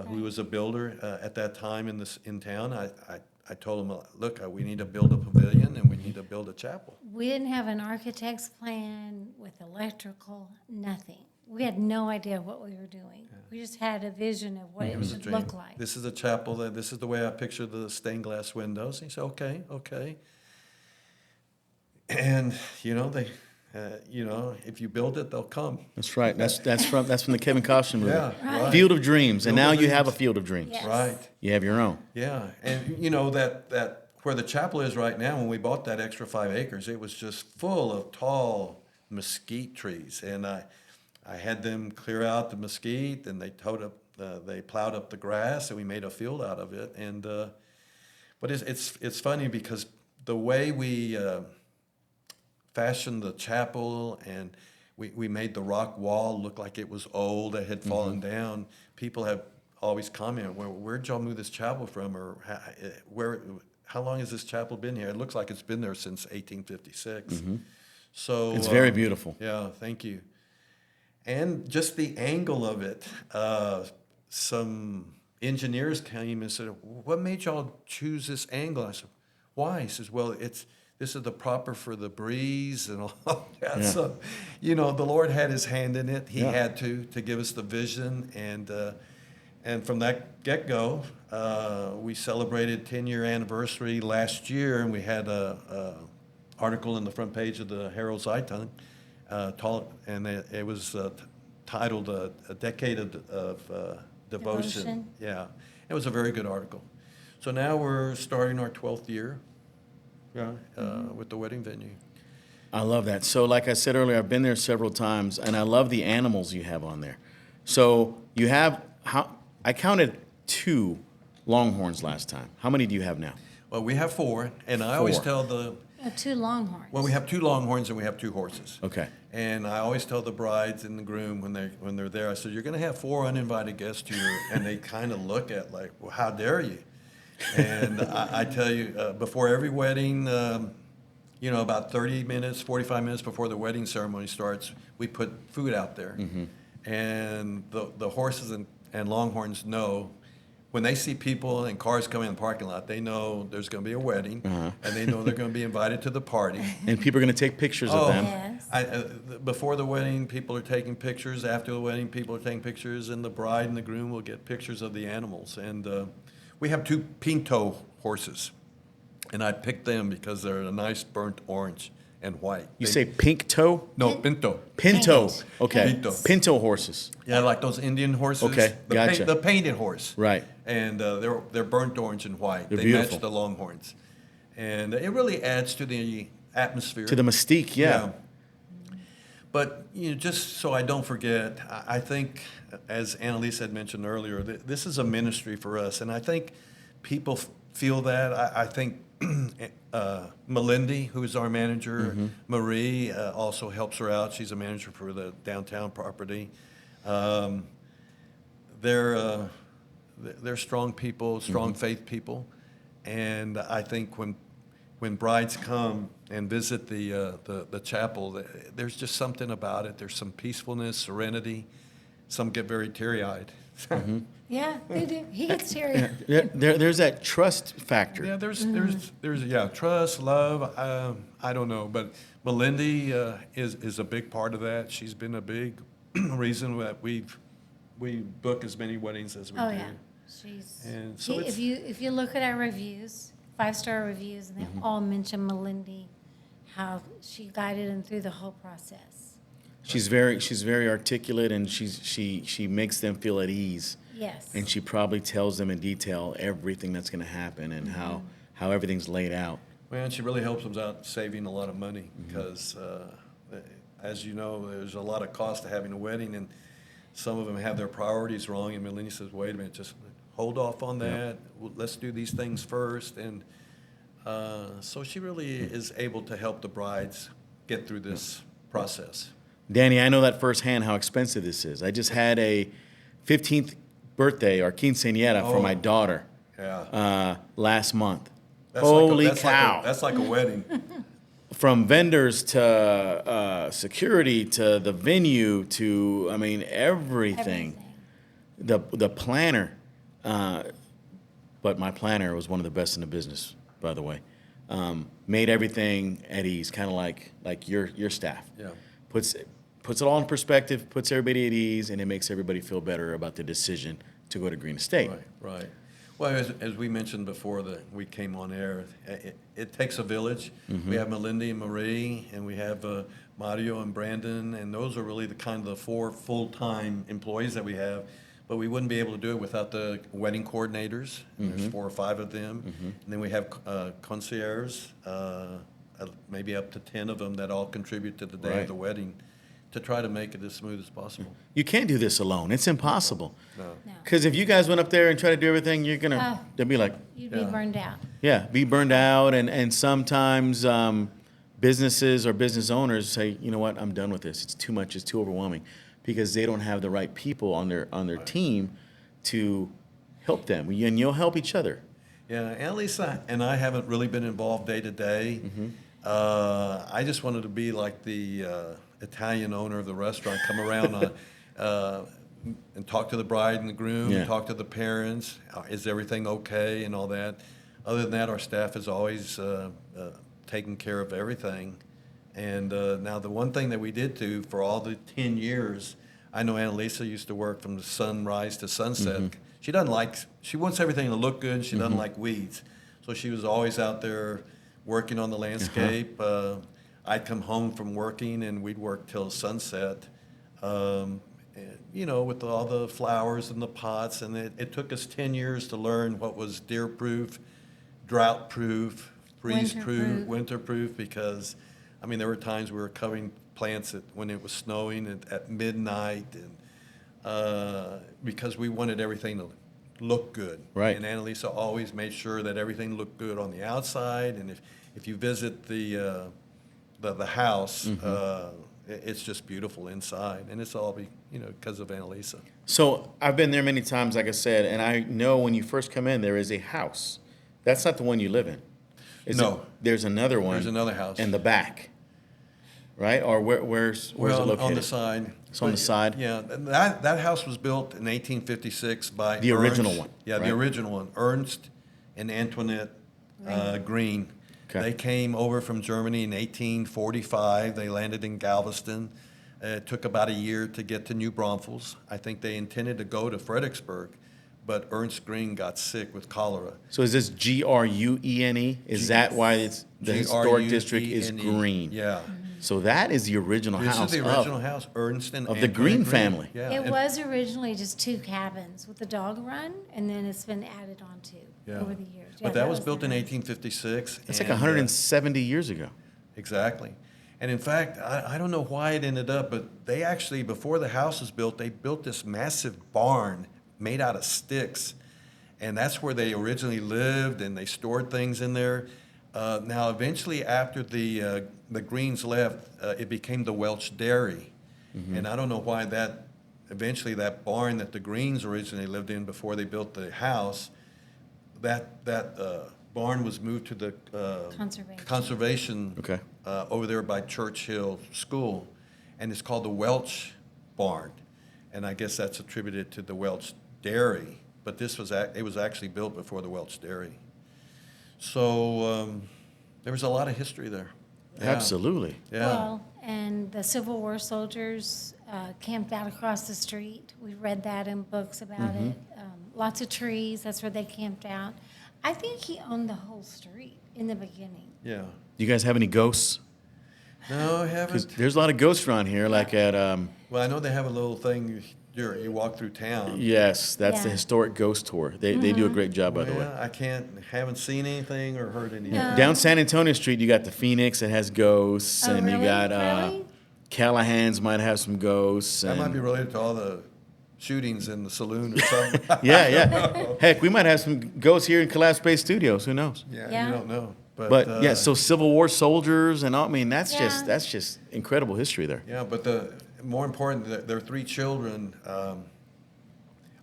who was a builder at that time in town. I told him, look, we need to build a pavilion and we need to build a chapel. We didn't have an architect's plan with electrical, nothing. We had no idea what we were doing. Yeah. We just had a vision of what it should look like. This is a chapel. This is the way I picture the stained glass windows. And he said, okay. And, if you build it, they'll come. That's right. That's from the Kevin Costner movie. Yeah, right. Field of Dreams. And Field now of you have a Dreams. Field of Dreams. Yes. Right. You have your own. Yeah, and that where the chapel is right now, when we bought that extra 5 acres, it was just full of tall mesquite trees, and I had them clear out the mesquite, and they plowed up the grass, and we made a field out of it. And but it's funny because the way we fashioned the chapel, and we made the rock wall look like it was old, it had fallen down. People have always commented, where'd y'all move this chapel from, or how long has this chapel been here? It looks like it's been there since 1856. So It's very beautiful. Yeah, thank you. And just the angle of it, some engineers came and said, what made y'all choose this angle? I said, why? He says, well, this is the proper for the breeze and all that. Yeah. So, the Lord had his hand in it. He had to give us the vision. And from that get-go, we celebrated 10-year anniversary last year, and we had a article in the front page of the Herald Zeitung, and it was titled "A Decade of Devotion. Yeah, it was a very good article. So now we're starting our 12th year, with the wedding venue. I love that. So, like I said earlier, I've been there several times, and I love the animals you have on there. So you have I counted 2 longhorns last time. How many do you have now? Well, we have 4, and I always 4. tell 2 longhorns. well, we have 2 longhorns and we have 2 horses. Okay. And I always tell the brides and the groom when they're there, I said, you're going to have 4 uninvited guests here, and they kind of look at like, well, how dare you? And I tell you, before every wedding, about 30 minutes, 45 minutes before the wedding ceremony starts, we put food out there. And the horses and longhorns know when they see people and cars coming in the parking lot, they know there's going to be a wedding, and they know they're going to be invited to the party. And people are going to take pictures of them. Yes. Before the wedding, people are taking pictures. After the wedding, people are taking pictures, and the bride and the groom will get pictures of the animals. And we have 2 pinto horses, and I picked them because they're a nice burnt orange and white. You say pink toe? No, pinto. Pinto. Paint. Okay. Pinto. Pinto horses. Yeah, like those Indian horses. Okay, gotcha. The painted horse. Right. And they're burnt orange and white. They're they beautiful. match the longhorns, and it really adds to the atmosphere. To the mystique, yeah. But just so I don't forget, I think, as Annalisa had mentioned earlier, this is a ministry for us, and I think people feel that. I think Melindy, who's our manager, Marie also helps her out. She's a manager for the downtown property. They're strong people, strong faith people, and I think when brides come and visit the chapel, there's just something about it. There's some peacefulness, serenity. Some get very teary-eyed. Yeah, they do. He gets teary. There's that trust factor. Yeah, there's trust, love. I don't know, but Melindy is a big part of that. She's been a big reason that we book as many weddings as we do. Oh yeah, she's. And so it's- if you look at our reviews, 5-star reviews, and they all mention Melindy, how she guided them through the whole process. She's very articulate, and she makes them feel at ease. Yes. And she probably tells them in detail everything that's going to happen and how everything's laid out. Well, and she really helps them out saving a lot of money because, as you know, there's a lot of cost to having a wedding, and some of them have their priorities wrong. And Melinda says, "Wait a minute, just hold off on that. Let's do these things first." And so she really is able to help the brides get through this process. Danny, I know that firsthand how expensive this is. I just had a 15th birthday or quinceañera for my daughter last month. Holy cow. That's like a wedding. From vendors to security to the venue to, I mean, everything. The planner. But my planner was one of the best in the business, by the way. Made everything at ease, kind of like your staff. Yeah. Puts it all in perspective, puts everybody at ease, and it makes everybody feel better about the decision to go to Gruene Estate. Right. Well, as we mentioned before we came on air, it takes a village. We have Melinda and Marie, and we have Mario and Brandon, and those are really the 4 full-time employees that we have. But we wouldn't be able to do it without the wedding coordinators. And there's 4 or 5 of them. And then we have concierges, maybe up to 10 of them that all contribute to the day of the wedding to try to make it as smooth as possible. You can't do this alone. It's impossible. No. Because if you guys went up there and tried to do everything, you're gonna they'll be like, You'd be burned out. be burned out, and sometimes businesses or business owners say, you know what, I'm done with this. It's too much. It's too overwhelming, because they don't have the right people on their team to help them, and you'll help each other. Yeah, Annalisa and I haven't really been involved day to day. I just wanted to be like the Italian owner of the restaurant, come around and talk to the bride and the groom, and talk to the parents. Is everything okay and all that? Other than that, our staff is always taking care of everything. And now the one thing that we did do for all the 10 years, I know Annalisa used to work from the sunrise to sunset. She wants everything to look good. She doesn't like weeds. So she was always out there working on the landscape. I'd come home from working, and we'd work till sunset. you know, with all the flowers and the pots. And it took us 10 years to learn what was deer-proof, drought-proof, freeze-proof, winter-proof, because, I mean, there were times we were covering plants when it was snowing at midnight, and because we wanted everything to look good. Right. And Anna Lisa always made sure that everything looked good on the outside. And if you visit the house, it's just beautiful inside, and it's all because of Anna Lisa. So I've been there many times, like I said, and I know when you first come in, there is a house. That's not the one you live in. No. There's another one. There's another house. in the back, right? Or where's it located? On the side. It's on the side? Yeah, and that house was built in 1856 by The original Ernst- one, Yeah, right? the original one. Ernst and Antoinette Gruene. Okay. They came over from Germany in 1845. They landed in Galveston. It took about a year to get to New Braunfels. I think they intended to go to Fredericksburg, but Ernst Gruene got sick with cholera. So is this Gruene? Is that why it's the historic district is Gruene. green? Yeah. So that is the original This house is the original house, Ernst and of the Antoinette Gruene family. Yeah. It and- was originally just 2 cabins with the dog run, and then it's been added on to Yeah. over the years. But that was the built in house. 1856. It's like and, 170 years ago. Exactly. And in fact, I don't know why it ended up, but they actually, before the house was built, they built this massive barn made out of sticks. And that's where they originally lived, and they stored things in there. Now, eventually, after the Greenes left, it became the Welch Dairy. And I don't know why eventually that barn that the Greenes originally lived in before they built the house, that barn was moved to the conservation Okay. over there by Churchill School, and it's called the Welch Barn, and I guess that's attributed to the Welch Dairy. But it was actually built before the Welch Dairy. So there was a lot of history there. Yeah. Absolutely. Yeah. Well, and the Civil War soldiers camped out across the street. We read that in books about it. Lots of trees, that's where they camped out. I think he owned the whole street in the beginning. Yeah. You guys have any ghosts? No, I Because haven't. there's a lot of ghosts around here, like at, Well, I know they have a little thing. You walk through town. yes, that's the Yeah. historic ghost tour. They do a great job, by the way. Well, I haven't seen anything or heard anything. No. Down San Antonio Street, you got the Phoenix that has ghosts, Oh, and you really? got Really? Callahan's might have some ghosts. That might and- be related to all the shootings in the saloon or something. yeah. Heck, we might have some ghosts here in Collapse Space Studios. Who knows? Yeah, Yeah. you don't know. But yeah, so Civil War soldiers and all. I mean, that's Yeah. just incredible history there. Yeah, but the more important, their 3 children.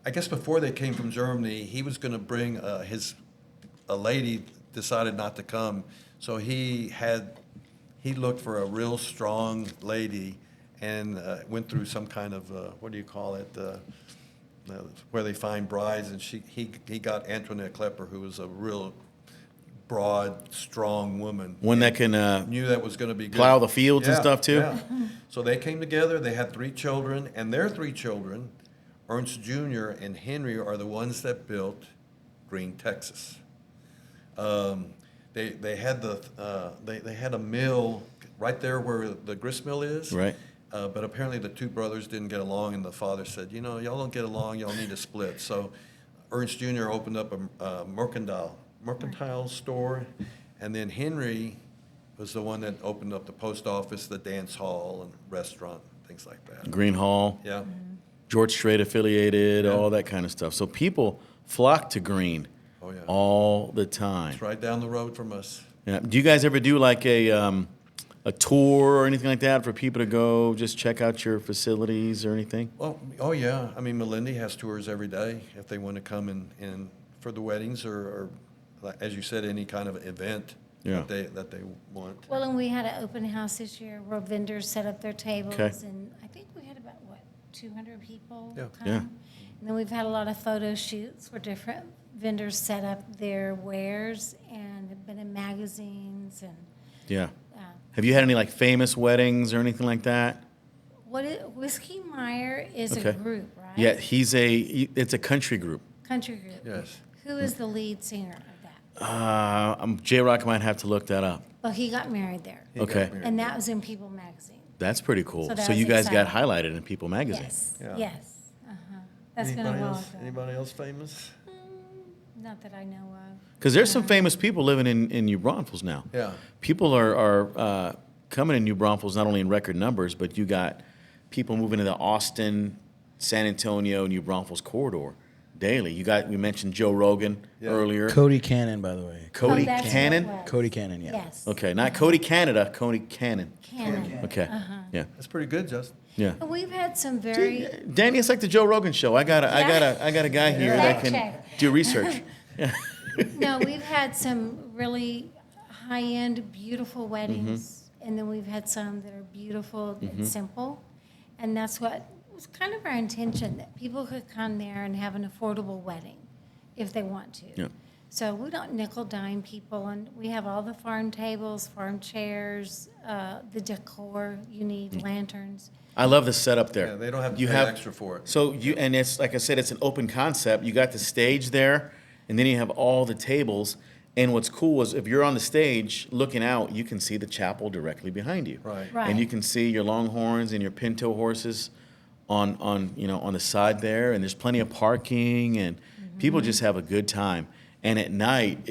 I guess before they came from Germany, he was going to bring a lady decided not to come, so he looked for a real strong lady, and went through some kind of what do you call it, where they find brides, and he got Antoinette Klepper, who was a real broad, strong woman. One that can Knew that was going to be good. plow the fields and Yeah, stuff too. yeah. So they came together. They had 3 children, and their 3 children, Ernst Jr. and Henry, are the ones that built Gruene, Texas. They had they had a mill right there where the grist mill is. Right. But apparently the 2 brothers didn't get along, and the father said, y'all don't get along. Y'all need to split. So Ernst Jr. opened up a mercantile store, and then Henry was the one that opened up the post office, the dance hall, and restaurant, things like that. Green Hall, Yeah. George Strait affiliated, Yeah. all that kind of stuff. So people flock to Green Oh, yeah. all the time. It's right down the road from us. Yeah. Do you guys ever do like a tour or anything like that for people to go just check out your facilities or anything? Well, oh, yeah. I mean, Melindy has tours every day if they want to come in for the weddings or like, as you said, any kind of event Yeah. that they want. Well, and we had an open house this year where vendors set up their tables, Okay. and I think we had about, 200 people Yeah. come? Yeah. And then we've had a lot of photo shoots where different vendors set up their wares and have been in magazines and, Yeah. Have you had any like famous weddings or anything like that? Whiskey Meyer is Okay. a group, right? Yeah, it's a country group. Country group. Yes. Who is the lead singer of that? J-Rock might have to look that up. Well, he got married there. He got Okay. married. And that was in People magazine. That's pretty cool. So So, that you was guys got exciting. highlighted in People magazine. Yes, Yeah. yes. That's been a Anybody while else? ago. Anybody else famous? Not that I know of. Because there's some famous people living in New Braunfels now. Yeah. People are coming in New Braunfels not only in record numbers, but you got people moving to the Austin, San Antonio, New Braunfels corridor daily. We mentioned Joe Rogan Yeah. earlier. Cody Cannon, by the way. Cody Oh, that's what it Cannon. was. Cody Cannon, yeah. Yes. Okay, not Cody Canada, Cody Cannon. Cannon. Okay, yeah, That's pretty good, Justin. yeah. And we've had some very, Danny, it's like the Joe Rogan show. I got a guy here that Fact can check. do research. no, we've had some really high-end, beautiful weddings. And then we've had some that are beautiful and simple. And that's what was kind of our intention, that people could come there and have an affordable wedding if they want to. Yeah. So we don't nickel dime people, and we have all the farm tables, farm chairs, the decor you need, lanterns. I love the setup there. Yeah, they don't have to You pay extra for it. So and it's like I said, it's an open concept. You got the stage there, and then you have all the tables. And what's cool is if you're on the stage looking out, you can see the chapel directly behind you. Right. Right. And you can see your longhorns and your pinto horses on the side there, and there's plenty of parking, and people just have a good time. And at night,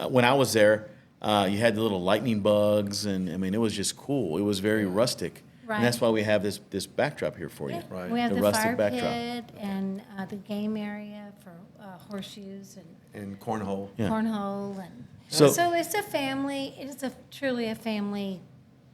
when I was there, you had the little lightning bugs, and I mean, it was just cool. It was very rustic. Right. And that's why we have this backdrop here for you. Right. We have The the rustic fire backdrop. pit and the game area for horseshoes and And cornhole. Yeah. cornhole, and So- so it's a family. It is truly a family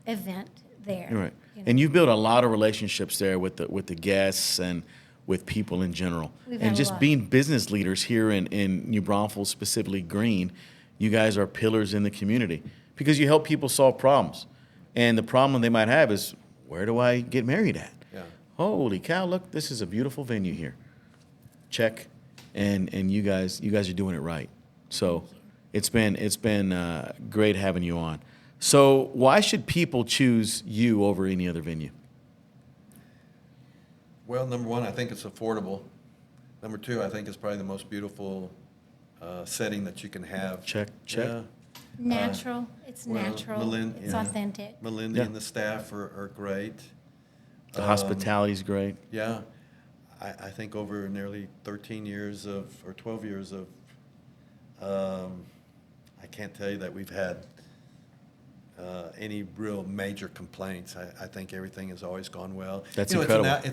event there. Right. you know. And you've built a lot of relationships there with the guests and with people in general. We've And had a just lot. being business leaders here in New Braunfels, specifically Gruene, you guys are pillars in the community because you help people solve problems. And the problem they might have is, where do I get married at? Yeah. Holy cow, look, this is a beautiful venue here. Check. And you guys are doing it right. So it's been great having you on. So why should people choose you over any other venue? Well, number one, I think it's affordable. Number two, I think it's probably the most beautiful setting that you can have. Check, check. Yeah. Natural. It's Well, natural. Melinda- It's yeah. authentic. Melinda Yeah. and the staff are great. The hospitality's great. Yeah. I think over nearly 13 years or 12 years of, I can't tell you that we've had any real major complaints. I think everything has always gone well. That's You know, incredible.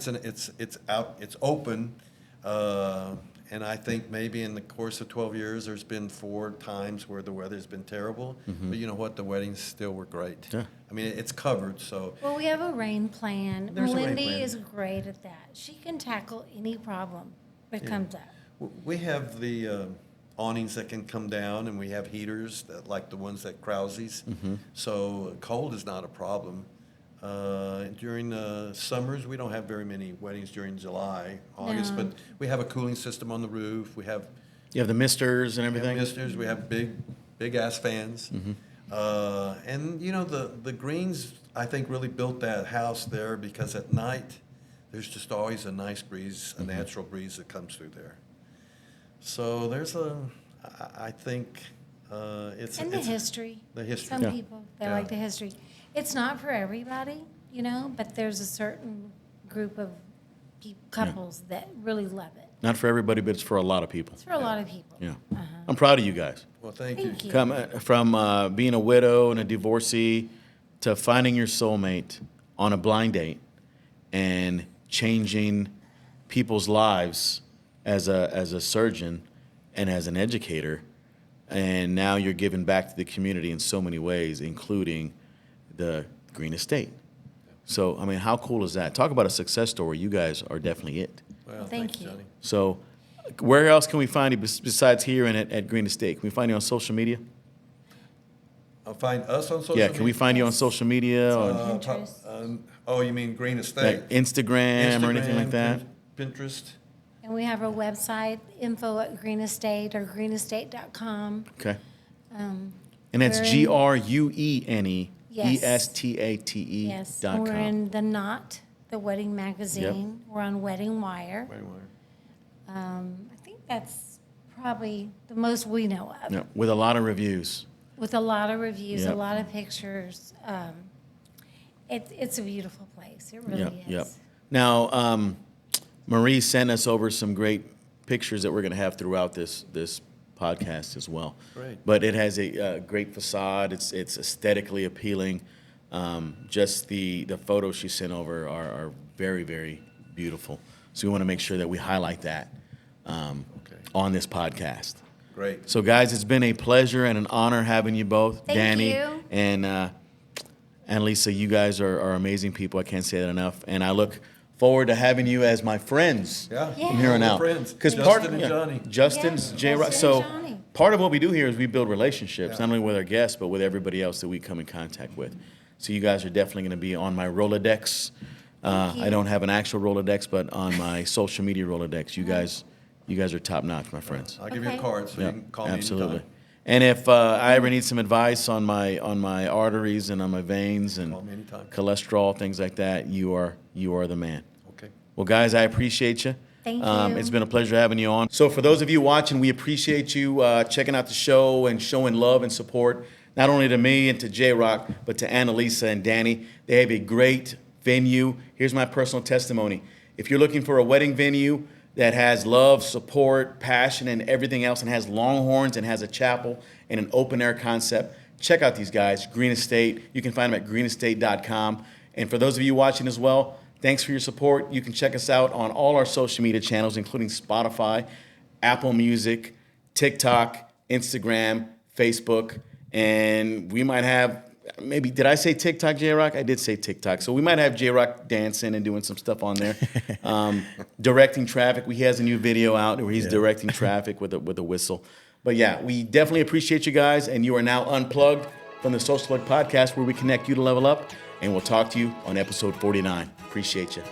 It's open, and I think maybe in the course of 12 years, there's been 4 times where the weather's been terrible. But you know what? The weddings still were great. Yeah. I mean, it's covered, so. Well, we have a rain plan. There's a rain Melindy plan. is great at that. She can tackle any problem that comes up. We have the awnings that can come down, and we have heaters that, like the ones at Krause's. So cold is not a problem. During the summers, we don't have very many weddings during July, August, No. but we have a cooling system on the roof. We have You have the misters and everything. misters. We have big ass fans. And you know the Greens, I think, really built that house there because at night there's just always a nice breeze, a natural breeze that comes through there. So I think it's And the it's history. the history. Some Yeah. people, they Yeah. like the history. It's not for everybody, but there's a certain group of couples that really love it. Not for everybody, but it's for a lot of people. It's for a lot of people. Yeah. I'm proud of you guys. Well, thank you. Thank you. From being a widow and a divorcee to finding your soulmate on a blind date and changing people's lives as a surgeon and as an educator. And now you're giving back to the community in so many ways, including the Gruene Estate. So, I mean, how cool is that? Talk about a success story. You guys are definitely it. Well, Thank you. Johnny. So, where else can we find you besides here and at Gruene Estate? Can we find you on social media? I'll find us on social Yeah, media. can we find you on Yes. social media or Pinterest. Oh, you mean Gruene Estate? like Instagram or anything like that? Pinterest. And we have our website, info@Gruene Estate or grueneestate.com. Okay. Um, And that's We're in- GRUENE Yes. ESTATE yes, dot and we're com. in The Knot, the wedding magazine. We're on Wedding Wire. Wait, wait. I think that's probably the most we know of. Yeah, with a lot of reviews. With a lot of reviews, Yep. a lot of pictures. It's a beautiful place. It really Yep, is. yep. Now, Marie sent us over some great pictures that we're going to have throughout this podcast as well. Great. But it has a great facade. It's aesthetically appealing. Just the photos she sent over are very, very beautiful. So we want to make sure that we highlight that on this podcast. Great. So, guys, it's been a pleasure and an honor having you both. Thank Danny you. and Lisa, you guys are amazing people. I can't say that enough. And I look forward to having you as my friends Yeah. Yeah. from here on We're out. friends. Because Justin and Johnny. Justin's Yeah, J. Rock. Justin and So Johnny. part of what we do here is we build relationships, Yeah. not only with our guests, but with everybody else that we come in contact with. So you guys are definitely going to be on my Rolodex. Thank I you. don't have an actual Rolodex, but on my social media Rolodex, you guys are top notch, my friends. I'll give you a Okay. card so you can call me Absolutely. anytime. And if I ever need some advice on my arteries and on my veins and Call me anytime. cholesterol, things like that, you are the man. Okay. Well, guys, I appreciate you. Thank you. It's been a pleasure having you on. So for those of you watching, we appreciate you checking out the show and showing love and support, not only to me and to J-Rock, but to Anna Lisa and Danny. They have a great venue. Here's my personal testimony. If you're looking for a wedding venue that has love, support, passion, and everything else, and has longhorns and has a chapel and an open-air concept, check out these guys, Gruene Estate. You can find them at grueneestate.com. And for those of you watching as well, thanks for your support. You can check us out on all our social media channels, including Spotify, Apple Music, TikTok, Instagram, Facebook, and we might have, maybe, did I say TikTok, J-Rock? I did say TikTok. So we might have J-Rock dancing and doing some stuff on there. Directing traffic. He has a new video out where he's directing traffic with a whistle. But yeah, we definitely appreciate you guys, and you are now unplugged from the Social Plug Podcast, where we connect you to level up, and we'll talk to you on episode 49. Appreciate you.